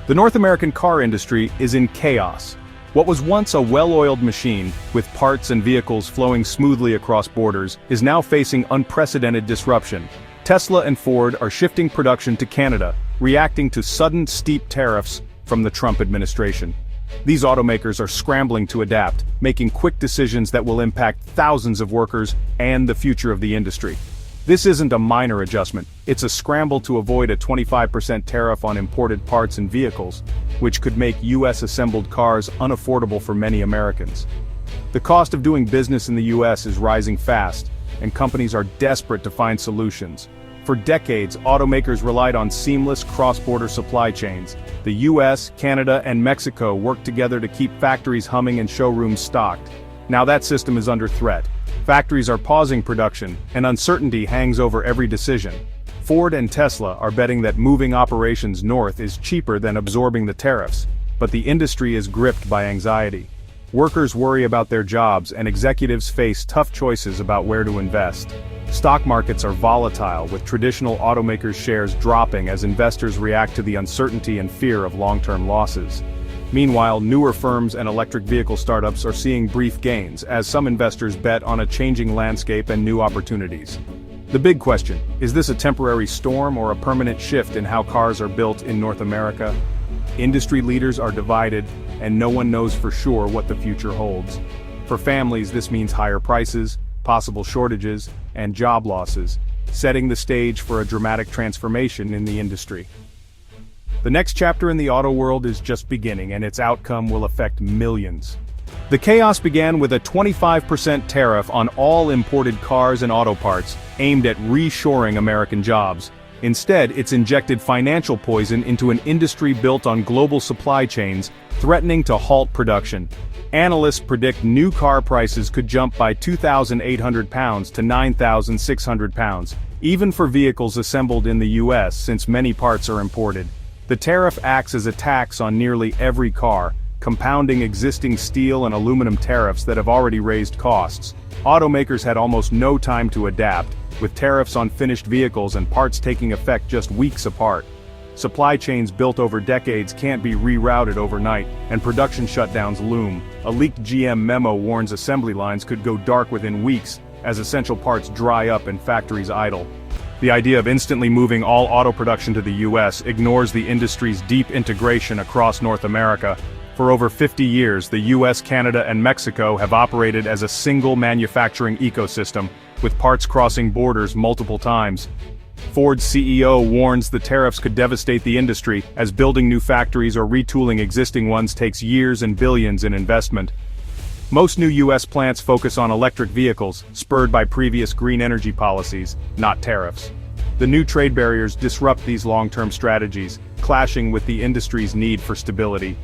The North American car industry is in chaos. What was once a well-oiled machine, with parts and vehicles flowing smoothly across borders, is now facing unprecedented disruption. Tesla and Ford are shifting production to Canada, reacting to sudden steep tariffs from the Trump administration. These automakers are scrambling to adapt, making quick decisions that will impact thousands of workers and the future of the industry. This isn't a minor adjustment, it's a scramble to avoid a 25% tariff on imported parts and vehicles, which could make US-assembled cars unaffordable for many Americans. The cost of doing business in the US is rising fast, and companies are desperate to find solutions. For decades, automakers relied on seamless cross-border supply chains. The US, Canada, and Mexico worked together to keep factories humming and showrooms stocked. Now that system is under threat. Factories are pausing production, and uncertainty hangs over every decision. Ford and Tesla are betting that moving operations north is cheaper than absorbing the tariffs, but the industry is gripped by anxiety. Workers worry about their jobs, and executives face tough choices about where to invest. Stock markets are volatile, with traditional automakers' shares dropping as investors react to the uncertainty and fear of long-term losses. Meanwhile, newer firms and electric vehicle startups are seeing brief gains, as some investors bet on a changing landscape and new opportunities. The big question, is this a temporary storm or a permanent shift in how cars are built in North America? Industry leaders are divided, and no one knows for sure what the future holds. For families, this means higher prices, possible shortages, and job losses, setting the stage for a dramatic transformation in the industry. The next chapter in the auto world is just beginning, and its outcome will affect millions. The chaos began with a 25% tariff on all imported cars and auto parts, aimed at reshoring American jobs. Instead, it's injected financial poison into an industry built on global supply chains, threatening to halt production. Analysts predict new car prices could jump by £2,800 to £9,600, even for vehicles assembled in the US, since many parts are imported. The tariff acts as a tax on nearly every car, compounding existing steel and aluminum tariffs that have already raised costs. Automakers had almost no time to adapt, with tariffs on finished vehicles and parts taking effect just weeks apart. Supply chains built over decades can't be rerouted overnight, and production shutdowns loom. A leaked GM memo warns assembly lines could go dark within weeks, as essential parts dry up and factories idle. The idea of instantly moving all auto production to the US ignores the industry's deep integration across North America. For over 50 years, the US, Canada, and Mexico have operated as a single manufacturing ecosystem, with parts crossing borders multiple times. Ford's CEO warns the tariffs could devastate the industry, as building new factories or retooling existing ones takes years and billions in investment. Most new US plants focus on electric vehicles, spurred by previous green energy policies, not tariffs. The new trade barriers disrupt these long-term strategies, clashing with the industry's need for stability.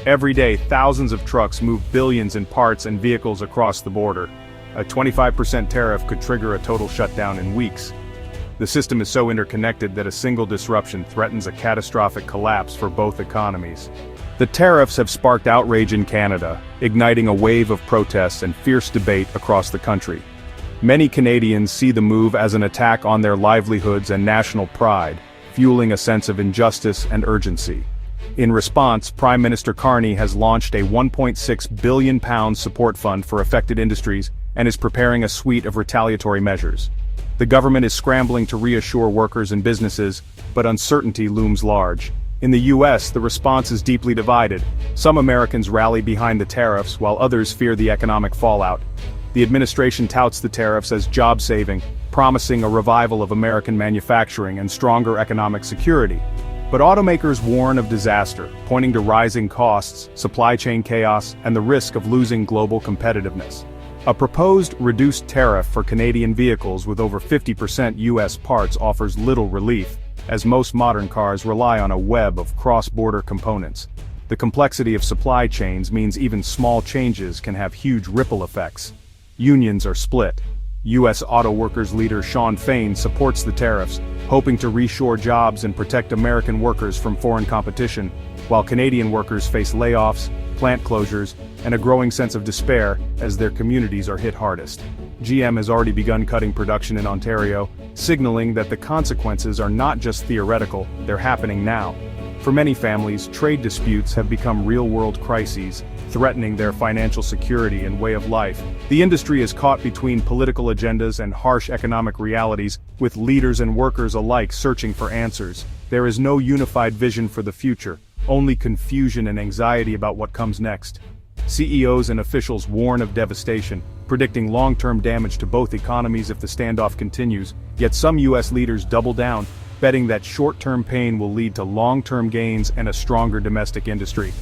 Every day, thousands of trucks move billions in parts and vehicles across the border. A 25% tariff could trigger a total shutdown in weeks. The system is so interconnected that a single disruption threatens a catastrophic collapse for both economies. The tariffs have sparked outrage in Canada, igniting a wave of protests and fierce debate across the country. Many Canadians see the move as an attack on their livelihoods and national pride, fueling a sense of injustice and urgency. In response, Prime Minister Carney has launched a £1.6 billion support fund for affected industries and is preparing a suite of retaliatory measures. The government is scrambling to reassure workers and businesses, but uncertainty looms large. In the US, the response is deeply divided. Some Americans rally behind the tariffs, while others fear the economic fallout. The administration touts the tariffs as job-saving, promising a revival of American manufacturing and stronger economic security. But automakers warn of disaster, pointing to rising costs, supply chain chaos, and the risk of losing global competitiveness. A proposed reduced tariff for Canadian vehicles with over 50% US parts offers little relief, as most modern cars rely on a web of cross-border components. The complexity of supply chains means even small changes can have huge ripple effects. Unions are split. U.S. auto workers leader Shawn Fain supports the tariffs, hoping to reshore jobs and protect American workers from foreign competition, while Canadian workers face layoffs, plant closures, and a growing sense of despair as their communities are hit hardest. GM has already begun cutting production in Ontario, signaling that the consequences are not just theoretical, they're happening now. For many families, trade disputes have become real-world crises, threatening their financial security and way of life. The industry is caught between political agendas and harsh economic realities, with leaders and workers alike searching for answers. There is no unified vision for the future, only confusion and anxiety about what comes next. CEOs and officials warn of devastation, predicting long-term damage to both economies if the standoff continues, yet some U.S. leaders double down, betting that short-term pain will lead to long-term gains and a stronger domestic industry.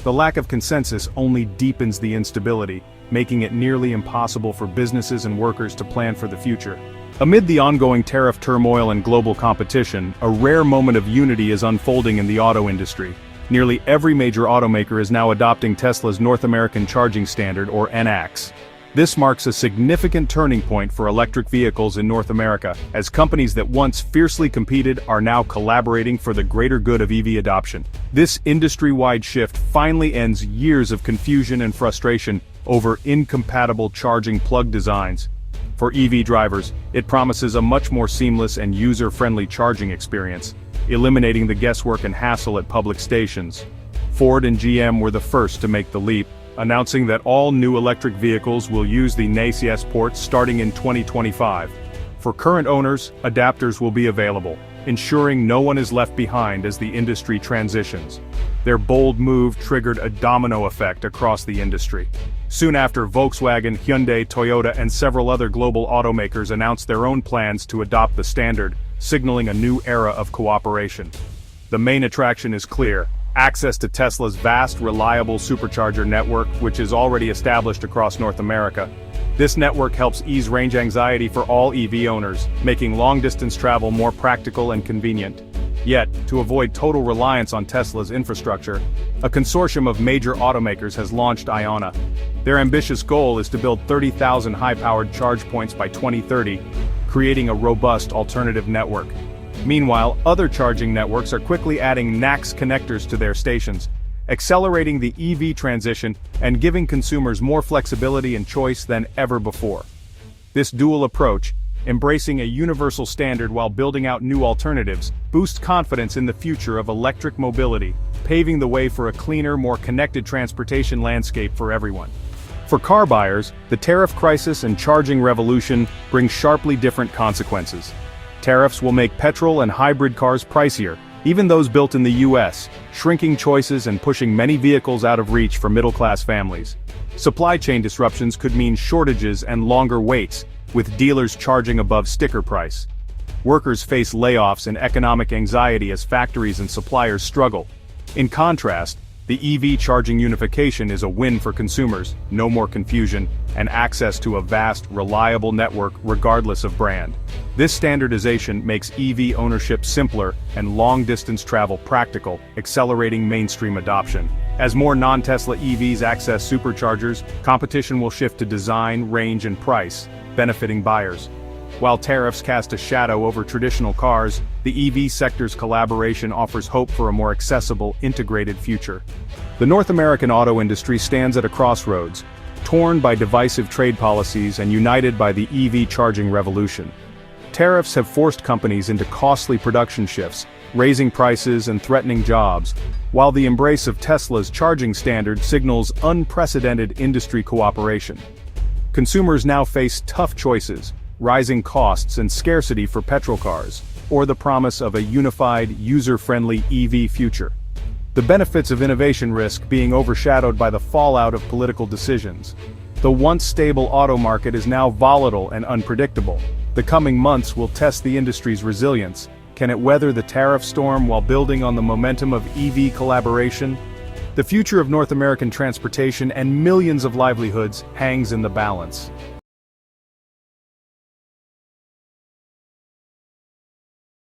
The lack of consensus only deepens the instability, making it nearly impossible for businesses and workers to plan for the future. Amid the ongoing tariff turmoil and global competition, a rare moment of unity is unfolding in the auto industry. Nearly every major automaker is now adopting Tesla's North American Charging Standard, or NACS. This marks a significant turning point for electric vehicles in North America, as companies that once fiercely competed are now collaborating for the greater good of EV adoption. This industry-wide shift finally ends years of confusion and frustration over incompatible charging plug designs. For EV drivers, it promises a much more seamless and user-friendly charging experience, eliminating the guesswork and hassle at public stations. Ford and GM were the first to make the leap, announcing that all new electric vehicles will use the NACS ports starting in 2025. For current owners, adapters will be available, ensuring no one is left behind as the industry transitions. Their bold move triggered a domino effect across the industry. Soon after, Volkswagen, Hyundai, Toyota, and several other global automakers announced their own plans to adopt the standard, signaling a new era of cooperation. The main attraction is clear: access to Tesla's vast, reliable supercharger network, which is already established across North America. This network helps ease range anxiety for all EV owners, making long-distance travel more practical and convenient. Yet, to avoid total reliance on Tesla's infrastructure, a consortium of major automakers has launched IONNA. Their ambitious goal is to build 30,000 high-powered charge points by 2030, creating a robust alternative network. Meanwhile, other charging networks are quickly adding NACS connectors to their stations, accelerating the EV transition and giving consumers more flexibility and choice than ever before. This dual approach, embracing a universal standard while building out new alternatives, boosts confidence in the future of electric mobility, paving the way for a cleaner, more connected transportation landscape for everyone. For car buyers, the tariff crisis and charging revolution bring sharply different consequences. Tariffs will make petrol and hybrid cars pricier, even those built in the US, shrinking choices and pushing many vehicles out of reach for middle-class families. Supply chain disruptions could mean shortages and longer waits, with dealers charging above sticker price. Workers face layoffs and economic anxiety as factories and suppliers struggle. In contrast, the EV charging unification is a win for consumers: no more confusion, and access to a vast, reliable network regardless of brand. This standardization makes EV ownership simpler and long-distance travel practical, accelerating mainstream adoption. As more non-Tesla EVs access superchargers, competition will shift to design, range, and price, benefiting buyers. While tariffs cast a shadow over traditional cars, the EV sector's collaboration offers hope for a more accessible, integrated future. The North American auto industry stands at a crossroads, torn by divisive trade policies and united by the EV charging revolution. Tariffs have forced companies into costly production shifts, raising prices and threatening jobs, while the embrace of Tesla's charging standard signals unprecedented industry cooperation. Consumers now face tough choices: rising costs and scarcity for petrol cars, or the promise of a unified, user-friendly EV future. The benefits of innovation risk being overshadowed by the fallout of political decisions. The once stable auto market is now volatile and unpredictable. The coming months will test the industry's resilience. Can it weather the tariff storm while building on the momentum of EV collaboration? The future of North American transportation and millions of livelihoods hangs in the balance.